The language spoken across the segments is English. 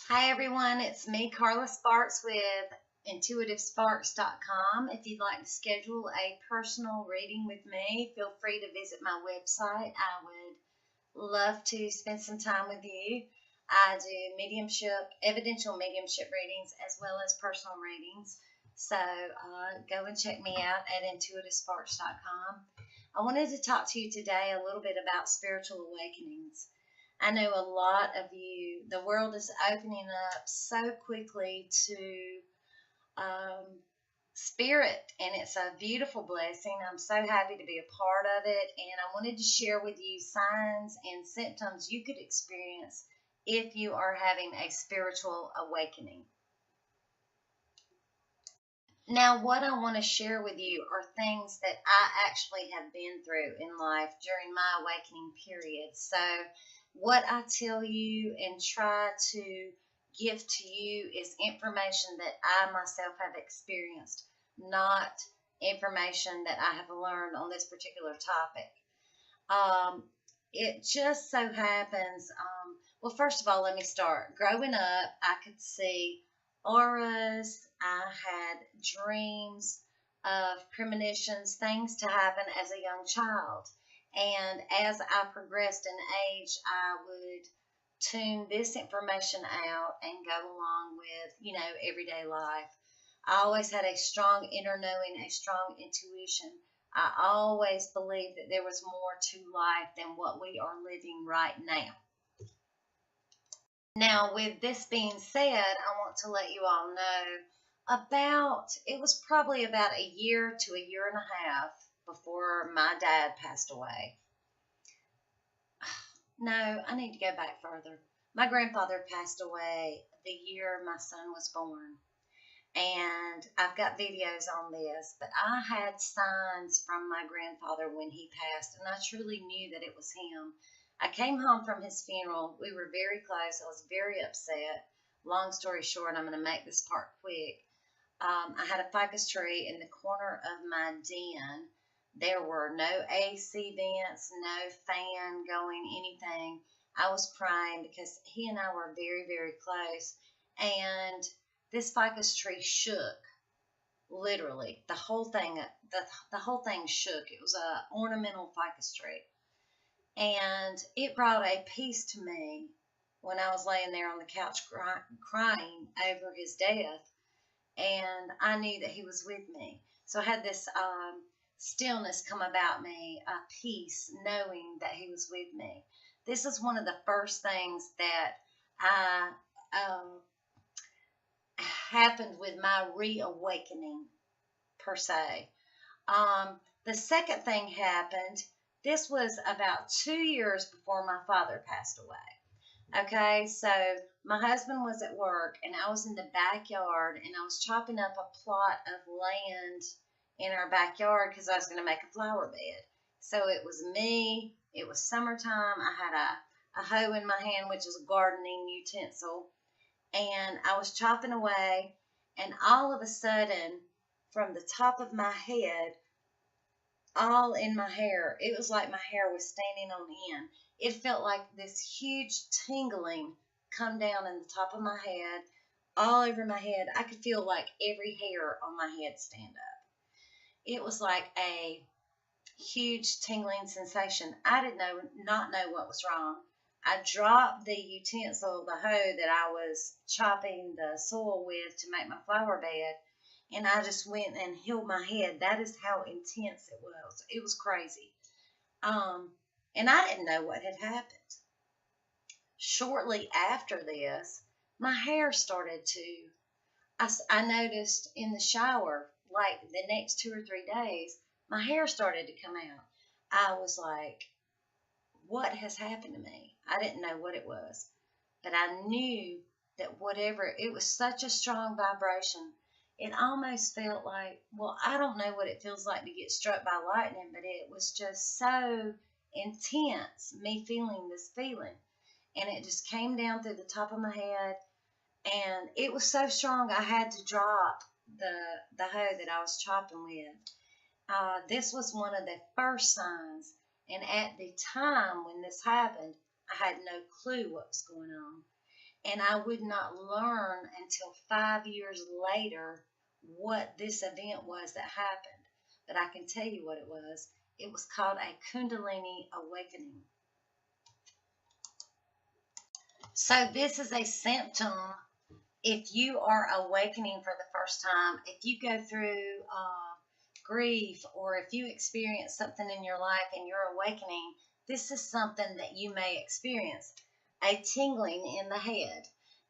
Hi everyone, it's me, Carla Sparks with IntuitiveSparks.com. If you'd like to schedule a personal reading with me, feel free to visit my website. I would love to spend some time with you. I do mediumship, evidential mediumship readings as well as personal readings. So go and check me out at IntuitiveSparks.com. I wanted to talk to you today a little bit about spiritual awakenings. I know a lot of you, the world is opening up so quickly to um, spirit, and it's a beautiful blessing. I'm so happy to be a part of it, and I wanted to share with you signs and symptoms you could experience if you are having a spiritual awakening. Now, what I want to share with you are things that I actually have been through in life during my awakening period. So, what I tell you and try to give to you is information that I myself have experienced, not information that I have learned on this particular topic. It just so happens, well, first of all, let me start. Growing up, I could see auras, I had dreams of premonitions, things to happen as a young child. And as I progressed in age, I would tune this information out and go along with, everyday life. I always had a strong inner knowing, a strong intuition. I always believed that there was more to life than what we are living right now. Now, with this being said, I want to let you all know it was probably about a year to a year and a half before my dad passed away. No, I need to go back further. My grandfather passed away the year my son was born. And I've got videos on this, but I had signs from my grandfather when he passed, and I truly knew that it was him. I came home from his funeral. We were very close. I was very upset. Long story short, I'm going to make this part quick. I had a ficus tree in the corner of my den. There were no AC vents, no fan going, anything. I was crying because he and I were very, very close. And this ficus tree shook, literally. The whole thing shook. It was a ornamental ficus tree. And it brought a peace to me when I was laying there on the couch crying over his death. And I knew that he was with me. So I had this stillness come about me, a peace, knowing that he was with me. This is one of the first things that I happened with my reawakening, per se. The second thing happened. This was about 2 years before my father passed away. Okay, so my husband was at work, and I was in the backyard, and I was chopping up a plot of land in our backyard because I was going to make a flower bed. So it was me. It was summertime. I had a hoe in my hand, which is a gardening utensil, and I was chopping away, and all of a sudden, from the top of my head, all in my hair, it was like my hair was standing on end. It felt like this huge tingling come down in the top of my head, all over my head. I could feel like every hair on my head stand up. It was like a huge tingling sensation. I did not know what was wrong. I dropped the utensil, the hoe that I was chopping the soil with to make my flower bed, and I just went and held my head. That is how intense it was. It was crazy. And I didn't know what had happened. Shortly after this, my hair started to, I noticed in the shower, like the next 2 or 3 days, my hair started to come out. I was like, what has happened to me? I didn't know what it was, but I knew that whatever, it was such a strong vibration. It almost felt like, well, I don't know what it feels like to get struck by lightning, but it was just so intense, me feeling this feeling. And it just came down through the top of my head, and it was so strong I had to drop the hoe that I was chopping with. This was one of the first signs. And at the time when this happened, I had no clue what was going on. And I would not learn until 5 years later what this event was that happened. But I can tell you what it was. It was called a Kundalini awakening. So this is a symptom if you are awakening for the first time, if you go through grief, or if you experience something in your life and you're awakening, this is something that you may experience, a tingling in the head.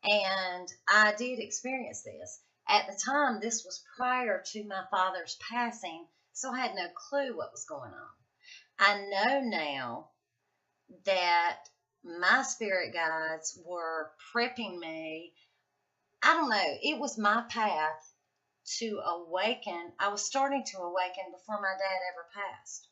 And I did experience this. At the time, this was prior to my father's passing, so I had no clue what was going on. I know now that my spirit guides were prepping me. I don't know, it was my path to awaken. I was starting to awaken before my dad ever passed,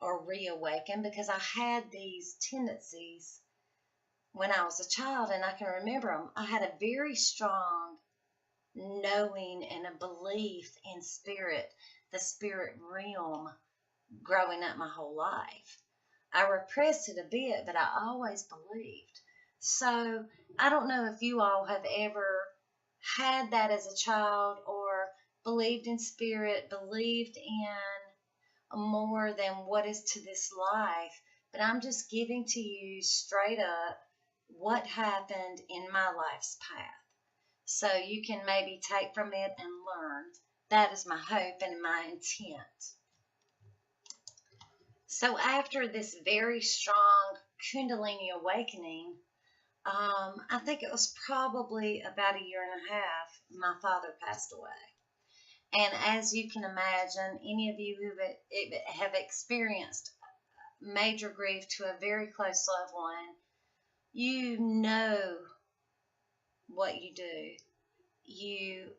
or reawaken, because I had these tendencies when I was a child, and I can remember them. I had a very strong knowing and a belief in spirit, the spirit realm, growing up my whole life. I repressed it a bit, but I always believed. So I don't know if you all have ever had that as a child, or believed in spirit, believed in more than what is to this life. But I'm just giving to you straight up what happened in my life's path, so you can maybe take from it and learn. That is my hope and my intent. So after this very strong Kundalini awakening, I think it was probably about a year and a half, my father passed away. And as you can imagine, any of you who have experienced major grief to a very close loved one, you know what you do. You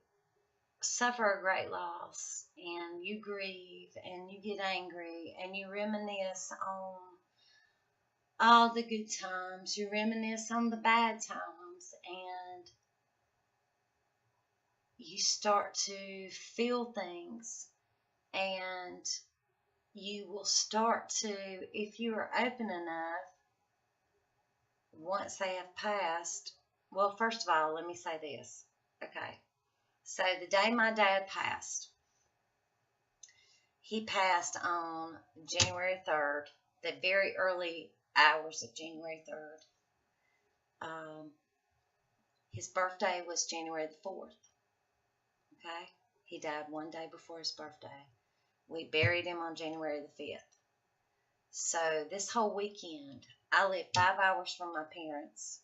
suffer a great loss, and you grieve, and you get angry, and you reminisce on all the good times. You reminisce on the bad times, and you start to feel things, and you will start to, if you are open enough, once they have passed. Well, first of all, let me say this. Okay. So the day my dad passed, he passed on January 3rd, the very early hours of January 3rd. His birthday was January the 4th. Okay? He died one day before his birthday. We buried him on January the 5th. So this whole weekend, I lived 5 hours from my parents.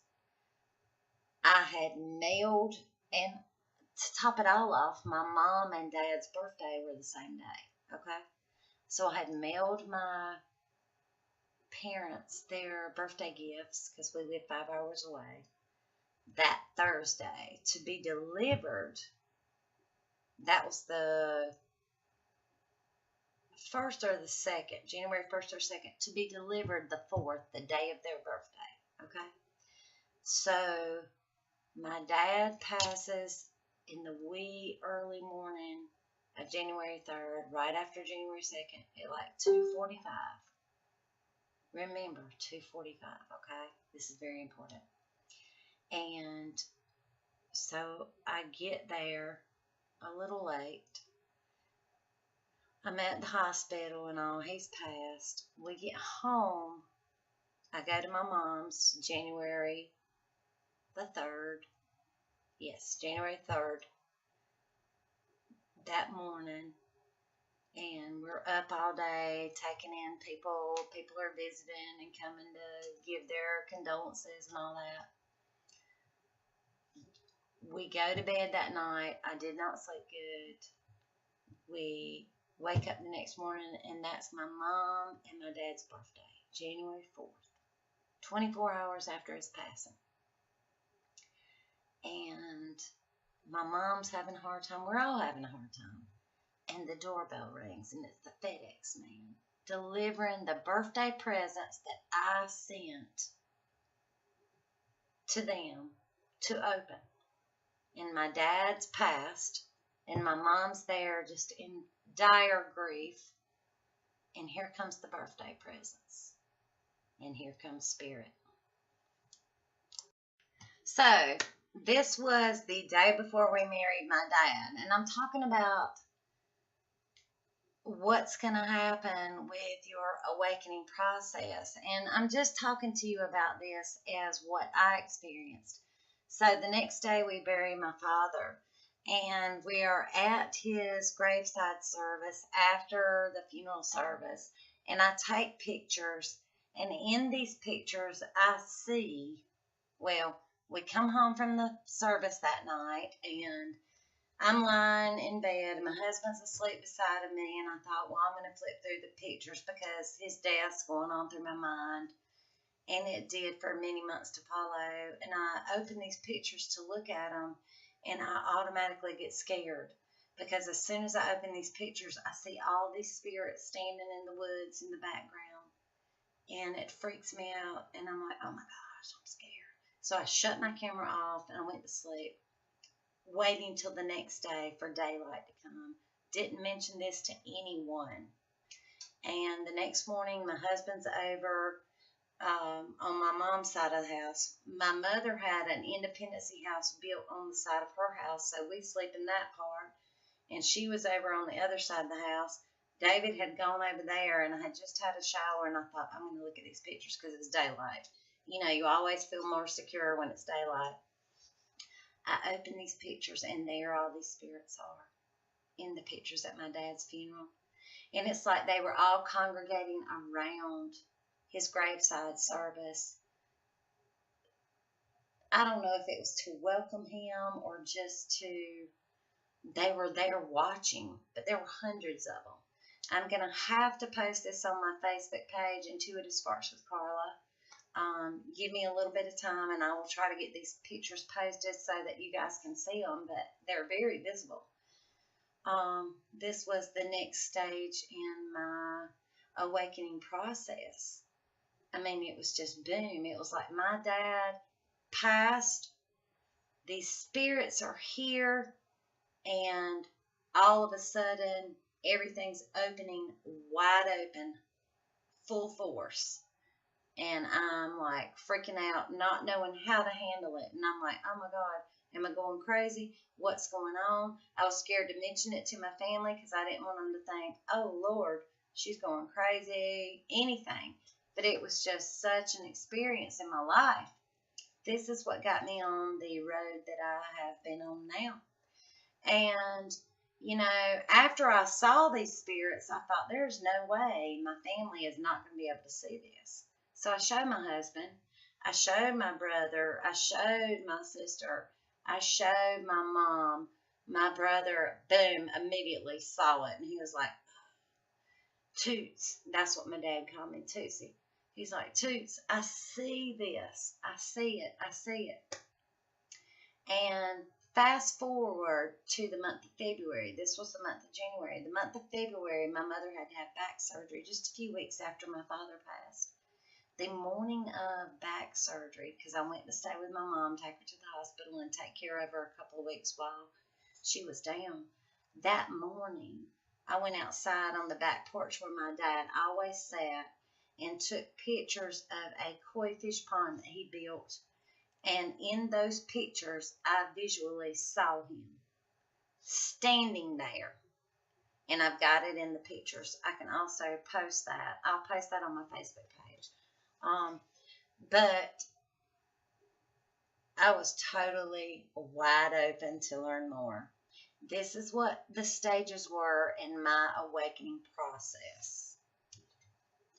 I had mailed, and to top it all off, my mom and dad's birthday were the same day. Okay? So I had mailed my parents their birthday gifts, because we lived 5 hours away, that Thursday, to be delivered. That was the 1st or the 2nd, January 1st or 2nd, to be delivered the 4th, the day of their birthday. Okay? So my dad passes in the wee early morning of January 3rd, right after January 2nd, at like 2:45. Remember, 2:45, okay? This is very important. And so I get there a little late. I'm at the hospital and all. He's passed. We get home. I go to my mom's January the 3rd. Yes, January 3rd. That morning. And we're up all day taking in people. People are visiting and coming to give their condolences and all that. We go to bed that night. I did not sleep good. We wake up the next morning, and that's my mom and my dad's birthday, January 4th, 24 hours after his passing. And my mom's having a hard time. We're all having a hard time. And the doorbell rings, and it's the FedEx man delivering the birthday presents that I sent to them to open. And my dad's passed, and my mom's there just in dire grief. And here comes the birthday presents. And here comes Spirit. So, this was the day before we married my dad, and I'm talking about what's going to happen with your awakening process. And I'm just talking to you about this as what I experienced. So, the next day we bury my father, and we are at his graveside service after the funeral service, and I take pictures, and in these pictures I see, well, we come home from the service that night, and I'm lying in bed, and my husband's asleep beside of me, and I thought, well, I'm going to flip through the pictures because his death's going on through my mind, and it did for many months to follow. And I open these pictures to look at them, and I automatically get scared because as soon as I open these pictures, I see all these spirits standing in the woods in the background, and it freaks me out, and I'm like, oh my gosh, I'm scared. So I shut my camera off, and I went to sleep, waiting till the next day for daylight to come. Didn't mention this to anyone. And the next morning, my husband's over on my mom's side of the house. My mother had an independency house built on the side of her house, so we sleep in that part. And she was over on the other side of the house. David had gone over there, and I had just had a shower, and I thought, I'm going to look at these pictures because it's daylight. You know, you always feel more secure when it's daylight. I open these pictures, and there all these spirits are in the pictures at my dad's funeral. And it's like they were all congregating around his graveside service. I don't know if it was to welcome him or just to, they were there watching, but there were hundreds of them. I'm going to have to post this on my Facebook page, Intuitive Sparks with Carla. Give me a little bit of time, and I will try to get these pictures posted so that you guys can see them, but they're very visible. This was the next stage in my awakening process. I mean, it was just boom. It was like my dad passed, these spirits are here, and all of a sudden, everything's opening wide open, full force. And I'm like freaking out, not knowing how to handle it. And I'm like, oh my God, am I going crazy? What's going on? I was scared to mention it to my family because I didn't want them to think, oh Lord, she's going crazy, anything. But it was just such an experience in my life. This is what got me on the road that I have been on now. And, you know, after I saw these spirits, I thought, there's no way my family is not going to be able to see this. So I showed my husband, I showed my brother, I showed my sister, I showed my mom. My brother, boom, immediately saw it, and he was like, Toots. That's what my dad called me, Tootsie. He's like, Toots, I see this. I see it. I see it. And fast forward to the month of February. This was the month of January. The month of February, my mother had to have back surgery just a few weeks after my father passed. The morning of back surgery, because I went to stay with my mom, take her to the hospital, and take care of her a couple of weeks while she was down. That morning, I went outside on the back porch where my dad always sat and took pictures of a koi fish pond that he built. And in those pictures, I visually saw him standing there. And I've got it in the pictures. I can also post that. I'll post that on my Facebook page. But I was totally wide open to learn more. This is what the stages were in my awakening process.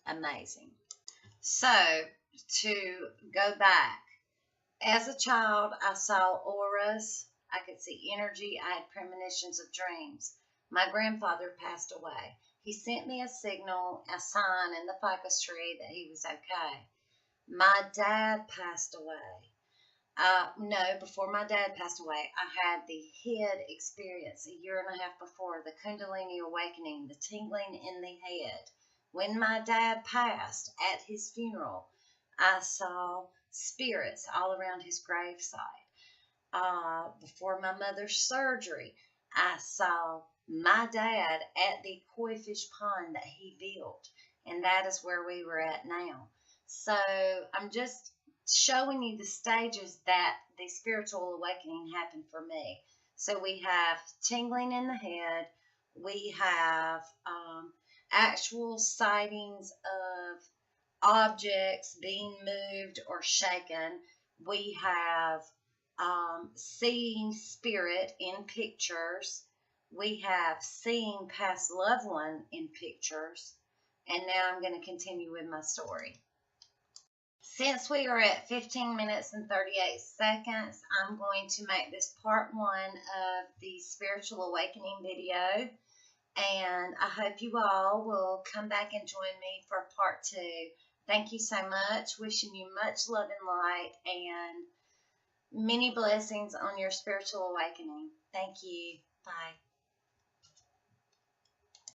Amazing. So, to go back, as a child, I saw auras. I could see energy. I had premonitions of dreams. My grandfather passed away. He sent me a signal, a sign in the ficus tree that he was okay. My dad passed away. No, before my dad passed away, I had the head experience a year and a half before, the Kundalini awakening, the tingling in the head. When my dad passed at his funeral, I saw spirits all around his gravesite. Before my mother's surgery, I saw my dad at the koi fish pond that he built, and that is where we were at now. So I'm just showing you the stages that the spiritual awakening happened for me. So we have tingling in the head. We have actual sightings of objects being moved or shaken. We have seeing spirit in pictures. We have seeing past loved one in pictures. And now I'm going to continue with my story. Since we are at 15 minutes and 38 seconds, I'm going to make this part 1 of the spiritual awakening video. And I hope you all will come back and join me for part 2. Thank you so much. Wishing you much love and light and many blessings on your spiritual awakening. Thank you. Bye.